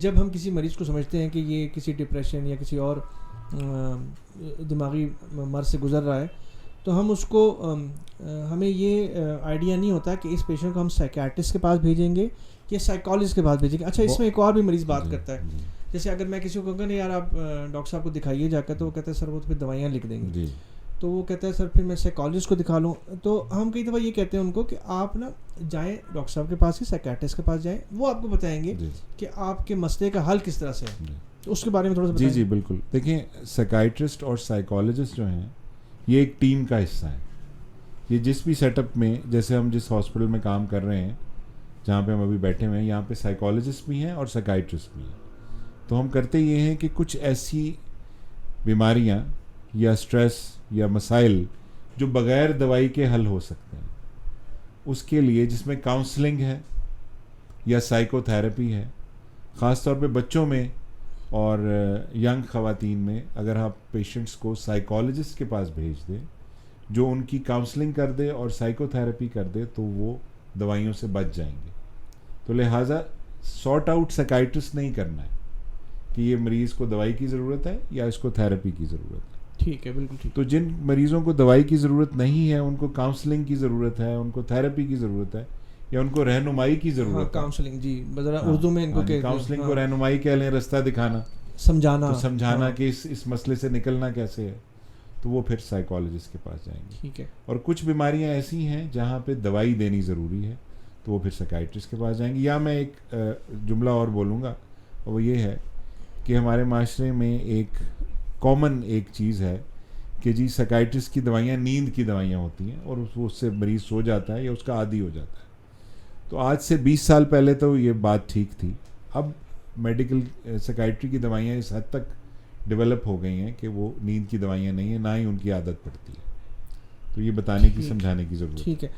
جب ہم کسی مریض کو سمجھتے ہیں کہ یہ کسی ڈپریشن یا کسی اور دماغی مرض سے گزر رہا ہے تو ہم اس کو ہمیں یہ آئیڈیا نہیں ہوتا کہ اس پیشنٹ کو ہم سائیکیاٹرسٹ کے پاس بھیجیں گے یا سائیکالوجسٹ کے پاس بھیجیں گے. اچھا اس میں ایک اور بھی مریض بات کرتا ہے, جیسے اگر میں کسی کو کہوں گا نا یار آپ ڈاکٹر صاحب کو دکھائیے جا کر, تو وہ کہتے ہیں سر وہ تو پھر دوائیاں لکھ دیں گے, تو وہ کہتا ہے سر پھر میں سائیکالوجسٹ کو دکھا لوں. تو ہم کئی دفعہ یہ کہتے ہیں ان کو کہ آپ نا جائیں ڈاکٹر صاحب کے پاس ہی, سائیکیاٹرسٹ کے پاس جائیں, وہ آپ کو بتائیں گے کہ آپ کے مسئلے کا حل کس طرح سے ہے. تو اس کے بارے میں تھوڑا سا بتائیں. جی بالکل. دیکھیں سائیکائٹرسٹ اور سائیکالوجسٹ جو ہیں یہ ایک ٹیم کا حصہ ہے. یہ جس بھی سیٹ اپ میں, جیسے ہم جس ہاسپٹل میں کام کر رہے ہیں جہاں پہ ہم ابھی بیٹھے ہوئے ہیں, یہاں پہ سائیکالوجسٹ بھی ہیں اور سائیکائٹرسٹ بھی ہیں. تو ہم کرتے یہ ہیں کہ کچھ ایسی بیماریاں یا اسٹریس یا مسائل جو بغیر دوائی کے حل ہو سکتے ہیں, اس کے لیے جس میں کاؤنسلنگ ہے یا سائیکو تھیراپی ہے, خاص طور پہ بچوں میں اور ینگ خواتین میں, اگر آپ پیشنٹس کو سائیکالوجسٹ کے پاس بھیج دیں جو ان کی کاؤنسلنگ کر دے اور سائیکو تھیراپی کر دے تو وہ دوائیوں سے بچ جائیں گے. تو لہٰذا سارٹ آؤٹ سائیکائٹرسٹ نہیں کرنا ہے کہ یہ مریض کو دوائی کی ضرورت ہے یا اس کو تھیراپی کی ضرورت ہے. ٹھیک ہے, بالکل ٹھیک. تو جن مریضوں کو دوائی کی ضرورت نہیں ہے ان کو کاؤنسلنگ کی ضرورت ہے, ان کو تھیراپی کی ضرورت ہے, یا ان کو رہنمائی کی ضرورت ہے. کاؤنسلنگ, جی ذرا اردو میں ان کو کاؤنسلنگ کو رہنمائی کہہ لیں, رستہ دکھانا, سمجھانا کہ اس مسئلے سے نکلنا کیسے ہے, تو وہ پھر سائیکالوجسٹ کے پاس جائیں گے. ٹھیک ہے. اور کچھ بیماریاں ایسی ہیں جہاں پہ دوائی دینی ضروری ہے تو وہ پھر سائیکائٹرسٹ کے پاس جائیں گے. یا میں ایک جملہ اور بولوں گا, اور وہ یہ ہے کہ ہمارے معاشرے میں ایک کامن ایک چیز ہے کہ جی سائیکائٹرسٹ کی دوائیاں نیند کی دوائیاں ہوتی ہیں اور اس سے مریض سو جاتا ہے یا اس کا عادی ہو جاتا ہے. تو آج سے 20 سال پہلے تو یہ بات ٹھیک تھی. اب میڈیکل سائیکائٹری کی دوائیاں اس حد تک ڈیولپ ہو گئی ہیں کہ وہ نیند کی دوائیاں نہیں ہیں, نہ ہی ان کی عادت پڑتی ہے. تو یہ بتانے کی, سمجھانے کی ضرورت ہے. ٹھیک ہے.